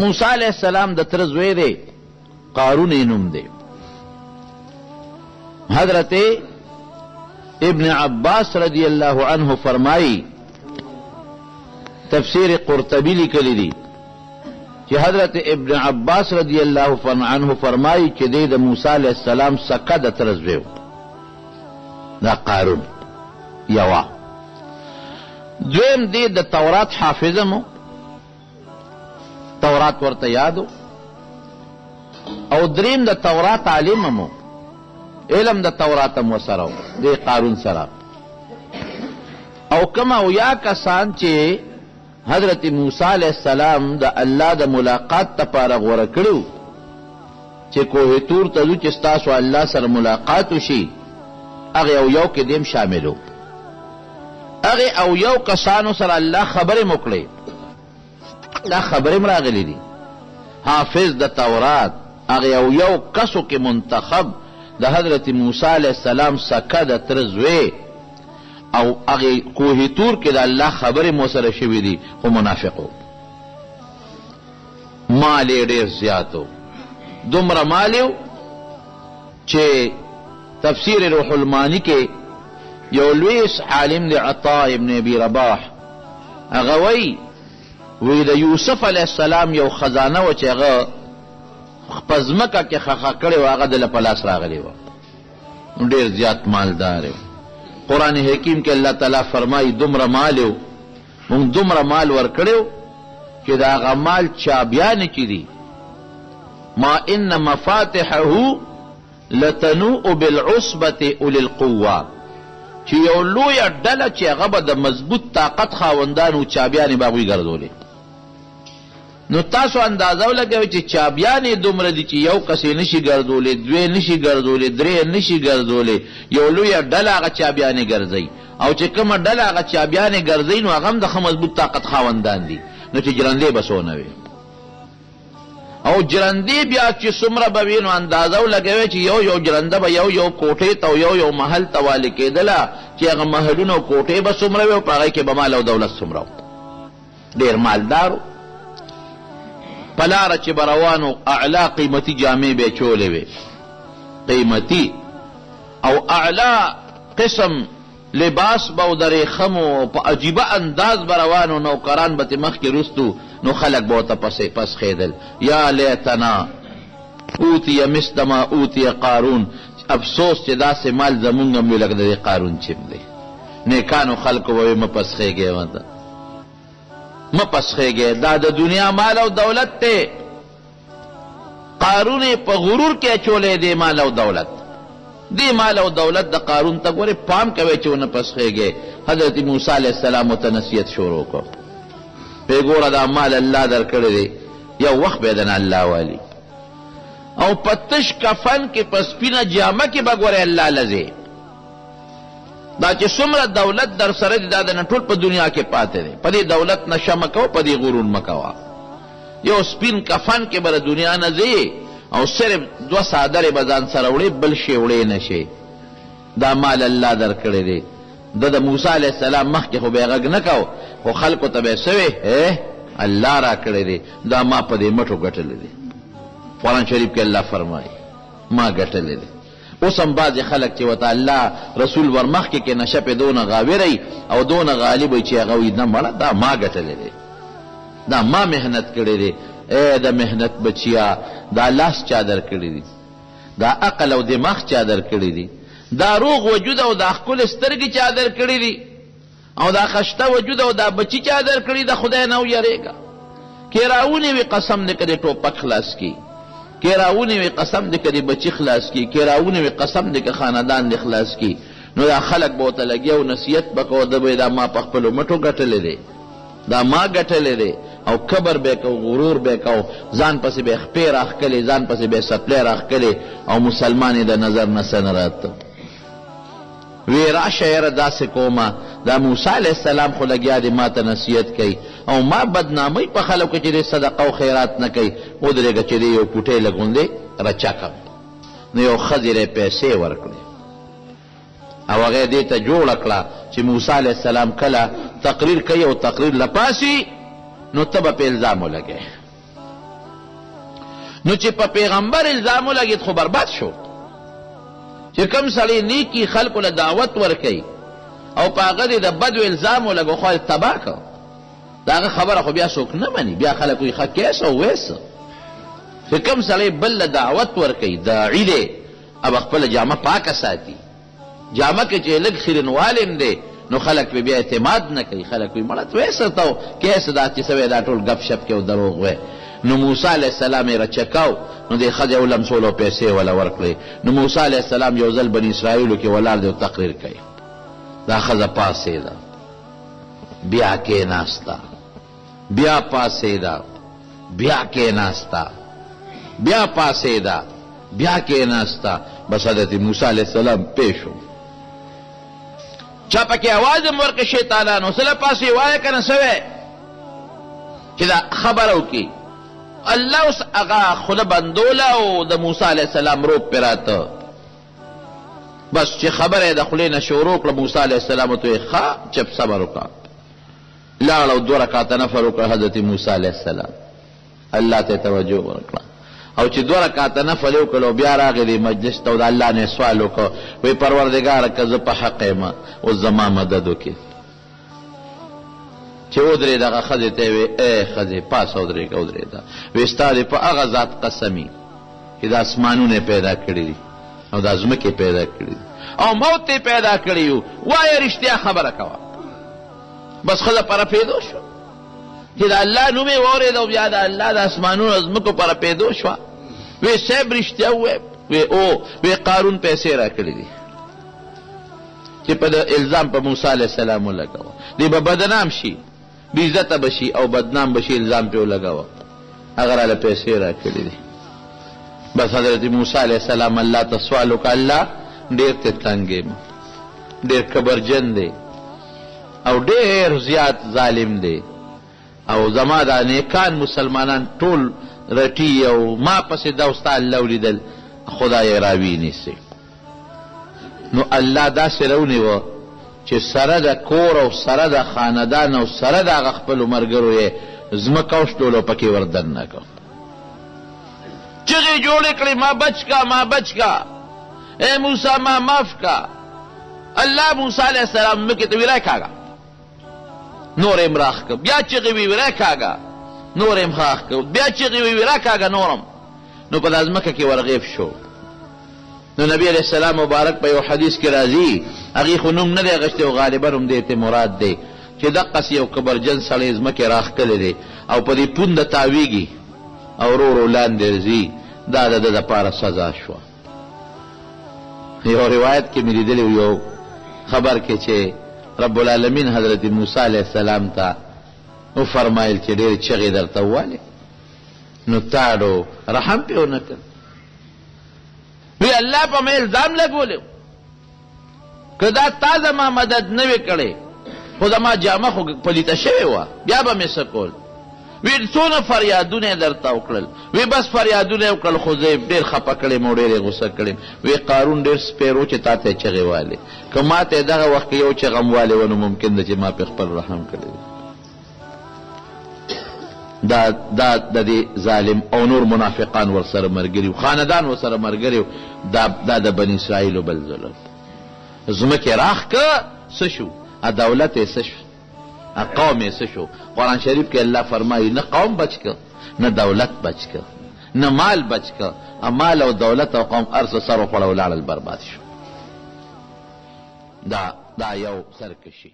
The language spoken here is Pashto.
موسیٰ علیہ السلام د تر زوی دی قارون نوم دی. حضرت ابن عباس رضی اللہ عنہ فرمائی تفسیر قرطبی لکلی دی کہ حضرت ابن عباس رضی اللہ عنہ فرمائی کہ دی دا موسیٰ علیہ السلام سکا دا تر زویو دا قارون یوا دویم دی دا تورات حافظمو تورات ورته یادو او دریم د تورات عالممو علم د توراتم وسره دی قارون سره او کما او یا کسان چې حضرت موسی علیہ السلام د الله د ملاقات لپاره غوړه کړو چې کوه تور ته ځو چې تاسو الله سره ملاقات وشي هغه او یو کې دیم شاملو هغه او یو کسانو سره الله خبرې موکړي دا خبرې مراغلی دي حافظ د تورات هغه یو کسو کې منتخب د حضرت موسی علیہ السلام سکه د تر زوی او هغه کوه تور کې د الله خبرې مو سره شوي دي خو منافقو مال یې ډېر زیاتو دومره مال یو چې تفسیر روح المانی کې یو لوی عالم دی عطا ابن ابي رباح هغه وایي وی د یوسف علیہ السلام یو خزانه و چې هغه په ځمکه کې خښه کړې و هغه دله په لاس راغلی و نو ډېر زیات مالدار و. قرآن حکیم کې الله تعالی فرمایي دومره مال و موږ دومره مال ورکړی و چې د هغه مال چابیانې چې دي ما ان مفاتحه لتنوء بالعصبة اولي القوه چې یو لویه ډله چې هغه به د مضبوط طاقت خاوندانو چابیانې به هغوی ګرځولې نو تاسو اندازه ولګوئ چې چابیانې دومره دي چې یو کس یې نشي ګرځولی دوی نشي ګرځولی درې نشي ګرځولی یو لویه ډله هغه چابیانې ګرځوي او چې کومه ډله هغه چابیانې ګرځوي نو هغه هم د ښه مضبوط طاقت خاوندان دي نو چې جرندې به څونه وي او جرندې بیا چې څومره به وي نو اندازه ولګوئ چې یو جرنده به یو کوټې ته او یو محل ته والې کېدله چې هغه محلونه او کوټې به څومره وي او په هغې کې به مال او دولت څومره و ډېر مالدار و په لاره چې به روانو اعلی قیمتي جامې به یې چولې وې قیمتي او اعلی قسم لباس به و د ریخمو په عجیبه انداز به روانو نوکران به ترې مخکې رستو نو خلک به ورته پس خیدل یا لیتنا اوتی مثل ما اوتی قارون افسوس چې داسې مال زمونږ هم وي لکه د دې قارون چې دی نیکانو خلکو به وایي مه پس خیږئ ورته مه پس خیږئ دا د دنیا مال او دولت دی قارون یې په غرور کې اچولی دی مال او دولت دی مال او دولت د قارون ته ګورې پام کوئ چې ونه پس خیږئ حضرت موسی علیہ السلام ورته نصیحت شروع کړ پی ګوره دا مال الله در کړی دی یو وخت به دنه الله والی او په تش کفن کې په سپینه جامه کې به ګورې الله لځې دا چې څومره دولت در سره دی دا د نه ټول په دنیا کې پاتې دی په دې دولت نشه مه کوه په دې غرور مه کوه یو سپین کفن کې به د دنیا نه ځې او صرف دوه څادرې به ځان سره وړې بل شی وړې نه شي دا مال الله در کړی دی د موسی علیہ السلام مخکې خو به یې غږ نه کو خو خلکو ته به یې څه وې الله را کړی دی دا ما په دې مټو ګټلی دی قرآن شریف کې الله فرمایي ما ګټلی دی اوس هم بعضې خلک چې ورته الله رسول ور مخکې کې نشه پې دونه غاوری او دونه غالب وي چې هغه وي نه مړه دا ما ګټلی دی دا ما محنت کړی دی ای د محنت بچیا دا لاس چا در کړی دی دا عقل او دماغ چا در کړی دی دا روغ وجود او دا ښکلې سترګې چا در کړی دی او دا خشته وجود او دا بچی چا در کړی د خدای نه ویریږه کې راونی وي قسم دې که دې ټوپک خلاص کی کې راونی وي قسم دې که دې بچی خلاص کی کې راونی وي قسم دې که خاندان دې خلاص کی نو دا خلک به ورته لګي او نصیحت به کوه ده به دا ما په خپلو مټو ګټلی دی دا ما ګټلی دی او کبر به کو غرور به کو ځان پسې به خپې راښکلې ځان پسې به سپلی راښکلې او مسلمان یې د نظر نه څه نه راته وی راشه یاره داسې کومه دا موسی علیہ السلام خو لګیا دی ما ته نصیحت کوي او ما بدنامۍ په خلکو چې دی صدقه او خیرات نه کوي ودرېږه چې دی یو پوټی لګوندې رچا کم نو یو ښځې ری پیسې ورکړې او هغې دې ته جوړه کړه چې موسی علیہ السلام کله تقریر کوي او تقریر لپاسي نو ته به په الزام ولګې نو چې په پیغمبر الزام ولګېد خو برباد شو. چې کوم سړی نیکي خلکو له دعوت ورکوي او په هغه د بدو الزام ولګو خو تباه کړ، د هغه خبره خو بیا څوک نه مني، بیا خلک وایي ښه کیسه ویسه. چې کوم سړی بل له دعوت ورکوي داعي دی او خپله جامه پاکه ساتي، جامه کې چې لږ خیرنوالم دی نو خلک پې بیا اعتماد نه کوي، خلک وایي مړه ویسه ته کیسه دا چې څه دا ټول گپ شپ کې او دروغ وی. نو موسی علیه السلام یې رچکاو، نو دې ښځې ولمسولو پیسې وله ورکړې. نو موسی علیه السلام یو ځل بني اسرائیلو کې ولاړ دی او تقریر کوي. دا ښځه پاسېده، بیا کېناسته، بیا پاسېده، بیا کېناسته، بیا پاسېده، بیا کېناسته. بس حضرت موسی علیه السلام پیش و. چا پکې آواز هم ورکړه شیطانانو سله پاسې وایه که نه څه چې دا خبره وکړي. الله اوس هغه خوله بندوله او د موسی علیه السلام روب پې راته. بس چې خبره یې د خولې نه شروع کړه موسی علیه السلام ورته ویې ښه چپ صبر وکړه. لاړ او 2 رکعاته نفل وکړه حضرت موسی علیه السلام، الله ته توجه ورکړه. او چې 2 رکعاته نفل یې وکړل او بیا راغی دی مجلس ته او د الله نه یې سوال وکړ، وایي پروردګاره که زه په حق یم اوس زما مدد وکړې. چې ودرېد هغه ښځې ته یې ویې ای ښځې پاسه ودرېږه ودرېده. وایي ستا دې په هغه ذات قسمي چې د اسمانونه پیدا کړي دي او د ځمکې پیدا کړي دي او موت یې پیدا کړي یو، وایه رښتیا خبره کوه. بس ښځه په رپېدو شو چې د الله نوم یې واورېد او بیا د الله د اسمانونو ځمکو په رپېدو شوه. وی صاحب رښتیا ووایه؟ وی او وی قارون پیسې را کړي دي چې په د الزام په موسی علیه السلام ولګوه، دی به بدنام شي، بېعزته به شي او بدنام به شي، الزام پې ولګوه، هغه راله پیسې را کړي دي. بس حضرت موسی علیه السلام الله ته سوال وکړه، الله ډېر ته تنګ یم، ډېر کبرجن دی او ډېر زیات ظالم دی او زما دا نیکان مسلمانان ټول رټي او ما پسې دا ستا الله ولیدل خدای راوي نیسي. نو الله داسې راونیوه چې سره د کور او سره د خاندان او سره د هغه خپلو ملګرو یې ځمکه وشلولو پکې وردن نه کړ. چغې جوړې کړې ما بچ کا ما بچ کا، اے موسی ما معاف کا. الله موسی علیه السلام مکې ته وی راکاږه، نور یم راخ که، بیا چغې وی راکاږه، نور یم خاخ که، بیا چغې وی راکاږه نورم. نو په دا ځمکه کې ورغیب شو. نو نبی علیہ السلام مبارک په یو حدیث کې راځي، هغې خو نوم نه دی اغشتی او غالبا هم دې ته مراد دی چې دقسې یو کبرجن سړی ځمکې راښکلی دی او په دې پونده تاویږي او ورو ورو لاندې ځي، دا د ده دپاره سزا شوه. یو روایت کې مې لیدلی یو خبر کې چې رب العالمین حضرت موسی علیه السلام ته وفرمایل چې ډېرې چغې درته ووالې، نو تاړو رحم پې ونه کړ. وی الله په مې الزام لګولی که دا تا زما مدد نه وې کړی خو زما جامه خو پلیته شوې وه بیا به مې څه کول. وی څونه فریادونه یې درته وکړل. وی بس فریادونه یې وکړل خو زه یې ډېر خفه کړم او ډېر یې غوسه کړم. وی قارون ډېر سپیرو چې تا ته یې چغې والې، که ما ته یې دغه وخت کې یو چغه م والې و نو ممکن ده چې ما پې خپل رحم کړی وي. دا د دې ظالم او نور منافقان ورسره ملګري وو، خاندان ورسره ملګري وو. دا د بني اسرائیلو بل ظلم. ځمکې راښ که څه شو، دولت یې څه شو، قوم یې څه شو. قرآن شریف کې الله فرمایي نه قوم بچ که نه دولت بچ که نه مال بچ که، مال او دولت او قوم هر څه سر وخوړه ولاړل برباد شو. دا یو سرکشي.